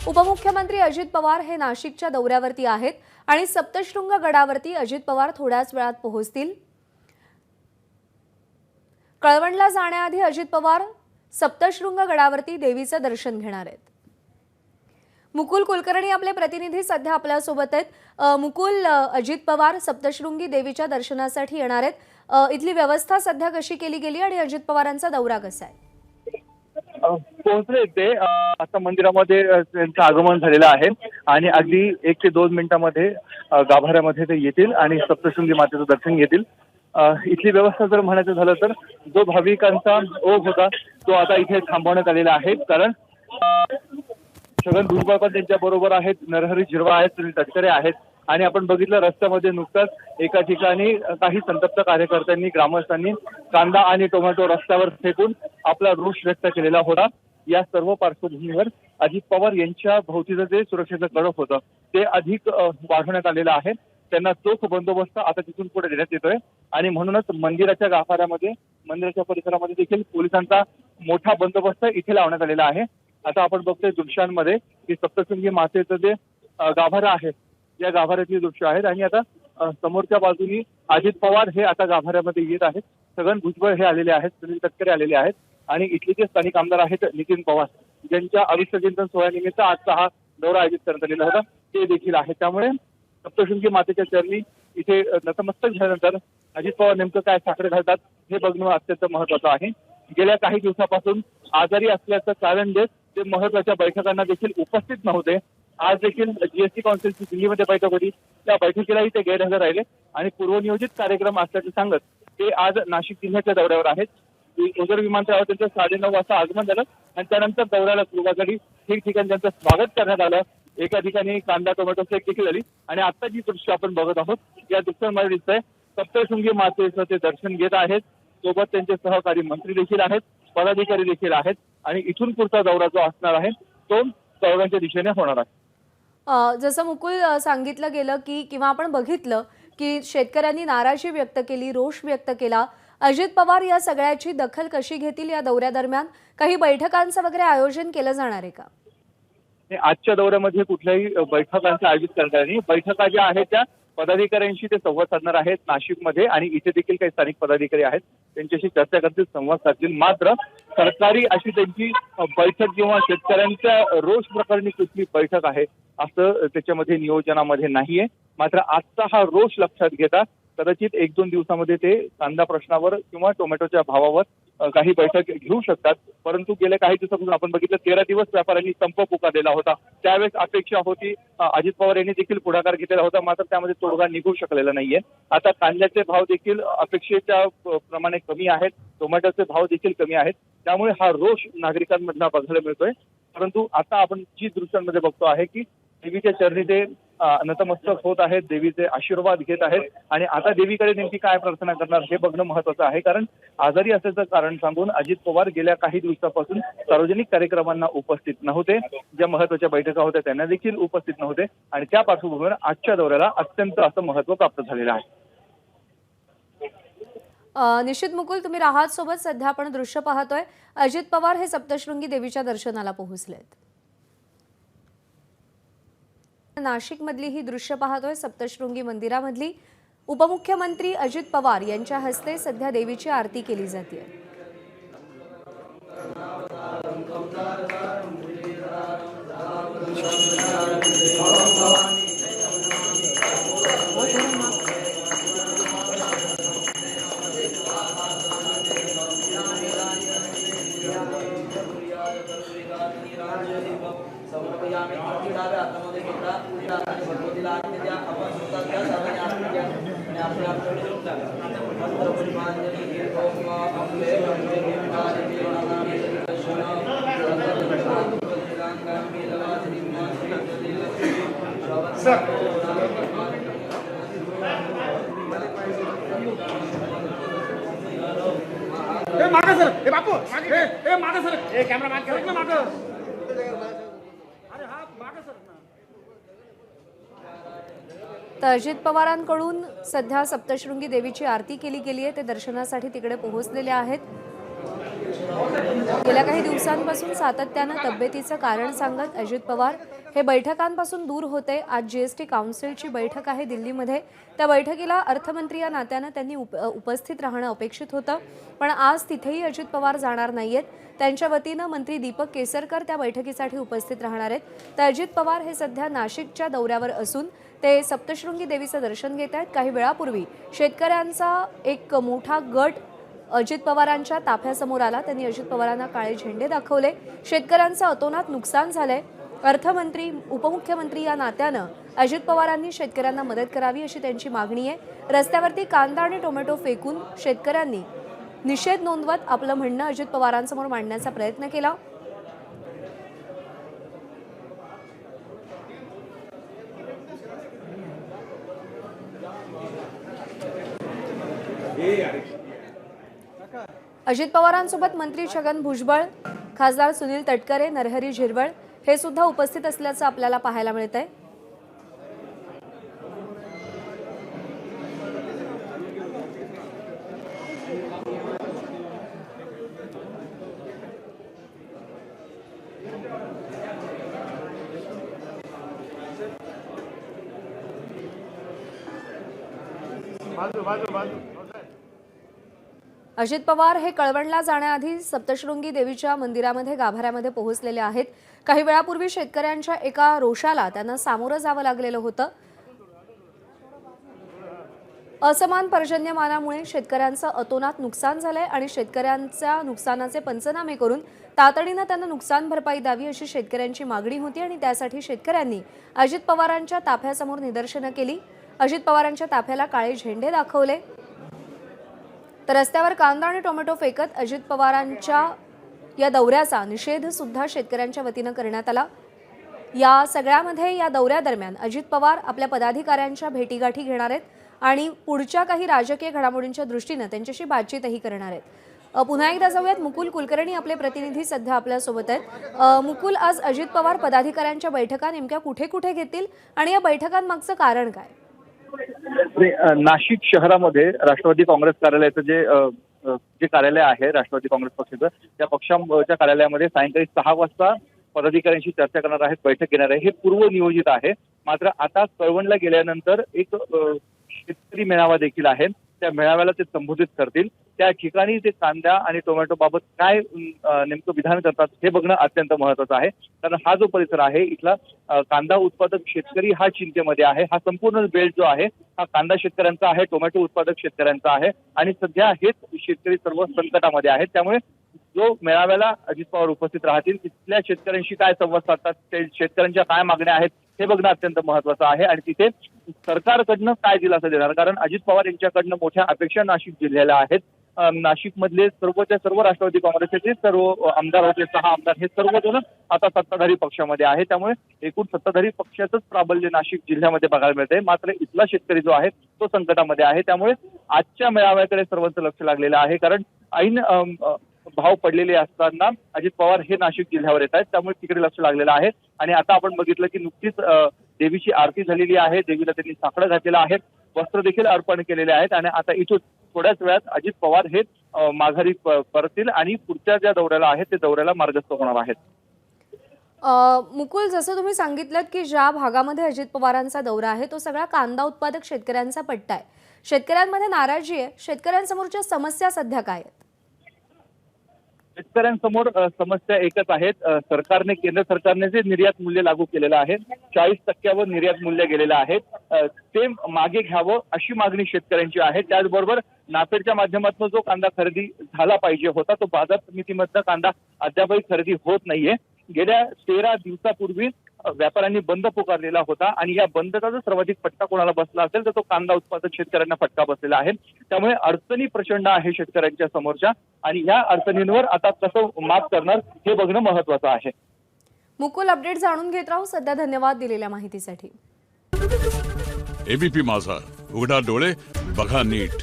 उपमुख्यमंत्री अजित पवार हे नाशिकच्या दौऱ्यावरती आहेत आणि सप्तशृंग गडावरती अजित पवार थोड्याच वेळात पोहोचतील। कळवणला जाण्याआधी अजित पवार सप्तशृंग गडावरती देवीचे दर्शन घेणार आहेत। मुकुल कुलकर्णी आपले प्रतिनिधी सध्या आपल्या सोबत आहेत। मुकुल, अजित पवार सप्तशृंगी देवीच्या दर्शनासाठी येणार आहेत। इथली व्यवस्था सध्या कशी केली गेली आणि अजित पवारांचा दौरा कसा आहे? पोहोचले ते आता मंदिरामध्ये त्यांचं आगमन झालेलं आहे आणि अगदी 1 ते 2 मिनिटांमध्ये गाभाऱ्यामध्ये ते येतील आणि सप्तशृंगी मातेचं दर्शन घेतील। इथली व्यवस्था जर म्हणायचं झालं तर जो भाविकांचा ओघ होता तो आता इथे थांबवण्यात आलेला आहे, कारण छगन भुजबळ पण त्यांच्या बरोबर आहेत, नरहरी झिरवाळ आहेत, सुनील तटकरे आहेत आणि आपण बघितलं रस्त्यामध्ये नुकताच एका ठिकाणी काही संतप्त कार्यकर्त्यांनी, ग्रामस्थांनी कांदा आणि टोमॅटो रस्त्यावर फेकून आपला रोष व्यक्त केलेला होता। या सर्व पार्श्वभूमीवर अजित पवार यांच्या भोवतीचं जे सुरक्षेचं कळप होतं ते अधिक वाढवण्यात आलेलं आहे। त्यांना चोख बंदोबस्त आता तिथून पुढे देण्यात येतोय आणि म्हणूनच मंदिराच्या गाभाऱ्यामध्ये, मंदिराच्या परिसरामध्ये देखील पोलिसांचा मोठा बंदोबस्त इथे लावण्यात आलेला आहे। आता आपण बघतोय दृश्यांमध्ये की सप्तशृंगी मातेचं जे गाभारा आहे या गाभाऱ्यातली दृश्य आहेत आणि आता समोरच्या बाजूनी अजित पवार हे आता गाभाऱ्यामध्ये येत आहेत, छगन भुजबळ हे आलेले आहेत, सुनील तटकरे आलेले आहेत आणि इथले जे स्थानिक आमदार आहेत नितीन पवार ज्यांच्या आयुष्य चिंतन सोहळ्यानिमित्त आजचा हा दौरा आयोजित करण्यात आलेला होता ते देखील आहेत। त्यामुळे सप्तशृंगी मातेच्या चरणी इथे नतमस्तक झाल्यानंतर अजित पवार नेमकं काय साकडे घालतात हे बघणं अत्यंत महत्वाचं आहे। गेल्या काही दिवसापासून आजारी असल्याचं कारण देत ते महत्वाच्या बैठकांना देखील उपस्थित नव्हते। आज देखील जीएसटी काउन्सिलची दिल्लीमध्ये बैठक होती, त्या बैठकीलाही ते गैरहजर राहिले आणि पूर्वनियोजित कार्यक्रम असल्याचे सांगत ते आज नाशिक जिल्ह्याच्या दौऱ्यावर आहेत। ओझर विमानतळावर त्यांचं 9:30 वाजता आगमन झालं आणि त्यानंतर दौऱ्याला सुरुवात झाली। ठिकठिकाणी त्यांचं स्वागत करण्यात आलं, एका ठिकाणी कांदा टोमॅटो फेक देखील झाली आणि आता जी दृश्य आपण बघत आहोत या दृश्यांमध्ये दिसतंय सप्तशृंगी मातेचं ते दर्शन घेत आहेत, सोबत त्यांचे सहकारी मंत्री देखील आहेत, पदाधिकारी देखील आहेत आणि इथून पुढचा दौरा जो असणार आहे तो दौऱ्याच्या दिशेने होणार आहे। जसं मुकुल सांगितलं गेलं की किंवा आपण बघितलं की शेतकऱ्यांनी नाराजी व्यक्त केली, रोष व्यक्त केला। अजित पवार या सगळ्याची दखल कशी घेतील? या दौऱ्यादरम्यान काही बैठकांचं वगैरे आयोजन केलं जाणार आहे का? आजच्या दौऱ्यामध्ये कुठल्याही बैठकांचं आयोजित करणार नाही। बैठका ज्या आहेत त्या पदाधिकाऱ्यांशी ते संवाद साधणार आहेत नाशिकमध्ये आणि इथे देखील काही स्थानिक पदाधिकारी आहेत त्यांच्याशी चर्चा करतील, संवाद साधतील। मात्र सरकारी अशी त्यांची बैठक किंवा शेतकऱ्यांच्या रोष प्रकरणी कुठली बैठक आहे असं त्याच्यामध्ये नियोजनामध्ये नाहीये। मात्र आजचा हा रोष लक्षात घेता कदाचित 1-2 दिवसामध्ये ते कांदा प्रश्नावर किंवा टोमॅटोच्या भावावर काही बैठक घेऊ शकतात। परंतु गेल्या काही दिवसापासून आपण बघितलं 13 दिवस व्यापाऱ्यांनी संप पुकारलेला होता, त्यावेळेस अपेक्षा होती अजित पवार यांनी देखील पुढाकार घेतलेला होता, मात्र त्यामध्ये तोडगा निघू शकलेला नाहीये। आता कांद्याचे भाव देखील अपेक्षेच्या प्रमाणे कमी आहेत, टोमॅटोचे भाव देखील कमी आहेत, त्यामुळे हा रोष नागरिकांमधला बघायला मिळतोय। परंतु आता आपण जी दृश्यांमध्ये बघतो आहे की देवीच्या चरणी ते नतमस्तक होत आहेत, देवीचे आशीर्वाद घेत आहेत आणि आता देवीकडे नेमकी काय प्रार्थना करणार हे बघणं महत्वाचं आहे, कारण आजारी असल्याचं कारण सांगून अजित पवार गेल्या काही दिवसापासून सार्वजनिक कार्यक्रमांना उपस्थित नव्हते, ज्या महत्वाच्या बैठका होत्या त्यांना देखील उपस्थित नव्हते आणि त्या पार्श्वभूमीवर आजच्या दौऱ्याला अत्यंत असं महत्व प्राप्त झालेलं आहे। निश्चित मुकुल, तुम्ही राहात सोबत सध्या आपण दृश्य पाहतोय, अजित पवार हे सप्तशृंगी देवीच्या दर्शनाला पोहोचलेत। नाशिक मधली ही दृश्य पाहतोय, सप्तशृंगी मंदिरामधली। उपमुख्यमंत्री अजित पवार यांच्या हस्ते सध्या देवीची आरती केली जाते। मागा सर, हे बापू हे मागा सर, हे कॅमेरा मान कर ना मागा। अरे हा मागा सर ना। तर अजित पवारांकडून सध्या सप्तशृंगी देवीची आरती केली गेली आहे, ते दर्शनासाठी तिकडे पोहोचलेले आहेत। गेल्या काही दिवसांपासून सातत्यानं तब्येतीचं कारण सांगत अजित पवार हे बैठकांपासून दूर होते. आज जीएसटी काउन्सिलची बैठक आहे दिल्लीमध्ये. त्या बैठकीला अर्थमंत्री या नात्यानं त्यांनी उपस्थित राहणं अपेक्षित होतं, पण आज तिथेही अजित पवार जाणार नाहीयेत. त्यांच्या वतीनं मंत्री दीपक केसरकर त्या बैठकीसाठी उपस्थित राहणार आहेत. तर अजित पवार हे सध्या नाशिकच्या दौऱ्यावर असून ते सप्तशृंगी देवीचं दर्शन घेत आहेत. काही वेळापूर्वी शेतकऱ्यांचा एक मोठा गट अजित पवारांच्या ताफ्यासमोर आला. त्यांनी अजित पवारांना काळे झेंडे दाखवले. शेतकऱ्यांचं अतोनात नुकसान झालंय. अर्थमंत्री उपमुख्यमंत्री या नात्यानं अजित पवारांनी शेतकऱ्यांना मदत करावी अशी त्यांची मागणी आहे. रस्त्यावरती कांदा आणि टोमॅटो फेकून शेतकऱ्यांनी निषेध नोंदवत आपलं म्हणणं अजित पवारांसमोर मांडण्याचा प्रयत्न केला. अजित पवारांसोबत मंत्री छगन भुजबळ, खासदार सुनील तटकरे, नरहरी झिरवळ हे सुद्धा उपस्थित असल्याचं आपल्याला पाहायला मिळतंय. अजित पवार हे कळवणला जाण्याआधी सप्तशृंगी देवीच्या मंदिरामध्ये गाभाऱ्यामध्ये पोहोचलेले आहेत. काही वेळापूर्वी शेतकऱ्यांच्या एका रोषाला त्यांना सामोरं जावं लागलेलं होतं. असमान पर्जन्यमानामुळे शेतकऱ्यांचं अतोनात नुकसान झालंय आणि शेतकऱ्यांच्या नुकसानाचे पंचनामे करून तातडीनं त्यांना नुकसान भरपाई द्यावी अशी शेतकऱ्यांची मागणी होती आणि त्यासाठी शेतकऱ्यांनी अजित पवारांच्या ताफ्यासमोर निदर्शनं केली. अजित पवारांच्या ताफ्याला काळे झेंडे दाखवले. तर रस्त्यावर कांदा आणि टोमॅटो फेकत अजित पवारांच्या या दौऱ्याचा निषेध सुद्धा शेतकऱ्यांच्या वतीनं करण्यात आला. या सगळ्यामध्ये या दौऱ्यादरम्यान अजित पवार आपल्या पदाधिकाऱ्यांच्या भेटीगाठी घेणार आहेत आणि पुढच्या काही राजकीय घडामोडींच्या दृष्टीनं त्यांच्याशी बातचीतही करणार आहेत. पुन्हा एकदा जाऊयात, मुकुल कुलकर्णी आपले प्रतिनिधी सध्या आपल्यासोबत आहेत. मुकुल, आज अजित पवार पदाधिकाऱ्यांच्या बैठका नेमक्या कुठे कुठे घेतील आणि या बैठकांमागचं कारण काय? नाशिक शहरामध्ये राष्ट्रवादी काँग्रेस कार्यालयाचं जे कार्यालय आहे राष्ट्रवादी काँग्रेस पक्षाचं, त्या पक्षाच्या कार्यालयामध्ये सायंकाळी 6 वाजता पदाधिकाऱ्यांशी चर्चा करणार आहेत, बैठक घेणार आहे. हे पूर्व नियोजित आहे. मात्र आता कळवणला गेल्यानंतर एक शेतकरी मेळावा देखील आहे. त्या मेळाव्याला ते संबोधित करतील. त्या ठिकाणी ते कांदा आणि टोमॅटो बाबत काय नेमकं विधान करतात हे बघणं अत्यंत महत्त्वाचं आहे. कारण हा जो परिसर आहे इथला कांदा उत्पादक शेतकरी हा चिंतेमध्ये आहे. हा संपूर्ण बेल्ट जो आहे हा कांदा शेतकऱ्यांचा आहे, टोमॅटो उत्पादक शेतकऱ्यांचा आहे आणि सध्या हेच शेतकरी सर्व संकटामध्ये आहेत. त्यामुळे जो मेळाव्याला अजित पवार उपस्थित राहतील तिथल्या शेतकऱ्यांशी काय संवाद साधतात, ते शेतकऱ्यांच्या काय मागण्या आहेत हे बघणं अत्यंत महत्त्वाचं आहे आणि तिथे सरकारकडनं काय दिलासा देणार. कारण अजित पवार यांच्याकडनं मोठ्या अपेक्षा नाशिक जिल्ह्याला आहेत. नाशिकमधले सर्वच्या सर्व राष्ट्रवादी काँग्रेसचे सर्व आमदार होते, 6 आमदार हे सर्वजण आता सत्ताधारी पक्षामध्ये आहे. त्यामुळे एकूण सत्ताधारी पक्षाचंच प्राबल्य नाशिक जिल्ह्यामध्ये बघायला मिळतंय. मात्र इथला शेतकरी जो आहे तो संकटामध्ये आहे. त्यामुळे आजच्या मेळाव्याकडे सर्वांचं लक्ष लागलेलं आहे. कारण ऐन भाव पडलेले असताना अजित पवार हे नाशिक जिल्ह्यावर येत आहेत. त्यामुळे तिकडे लक्ष लागलेलं आहे. आणि आता आपण बघितलं की नुकतीच देवीची आरती झालेली आहे. देवीला त्यांनी साकडं घातलेलं आहे, वस्त्र देखील अर्पण केलेले आहेत आणि आता इथून थोड्याच वेळात अजित पवार हे माघारी परतील आणि पुढच्या ज्या दौऱ्याला आहेत ते दौऱ्याला मार्गस्थ होणार आहेत. मुकुल, जसं तुम्ही सांगितलं की ज्या भागामध्ये अजित पवारांचा दौरा आहे तो सगळा कांदा उत्पादक शेतकऱ्यांचा पट्टा आहे. शेतकऱ्यांमध्ये नाराजी आहे. शेतकऱ्यांसमोरच्या समस्या सध्या काय आहेत? शेतकऱ्यांसमोर समस्या एकच आहेत. केंद्र सरकारने जे निर्यात मूल्य लागू केलेलं आहे 40% निर्यात मूल्य गेलेलं आहे ते मागे घ्यावं अशी मागणी शेतकऱ्यांची आहे. त्याचबरोबर नाफेडच्या माध्यमातून जो कांदा खरेदी झाला पाहिजे होता तो बाजार समितीमधला कांदा अद्यापही खरेदी होत नाहीये. गेल्या 13 दिवसापूर्वी व्यापाऱ्यांनी बंद पुकारलेला होता आणि या बंदचा जर सर्वाधिक फटका कोणाला बसला असेल तर तो कांदा उत्पादक शेतकऱ्यांना फटका बसलेला आहे. त्यामुळे अडचणी प्रचंड आहे शेतकऱ्यांच्या समोरच्या आणि या अडचणींवर आता कसं मात करणार हे बघणं महत्त्वाचं आहे. मुकुल, अपडेट जाणून घेत राहू. सध्या धन्यवाद दिलेल्या माहितीसाठी. एबीपी माझा, उघडा डोळे बघा नीट.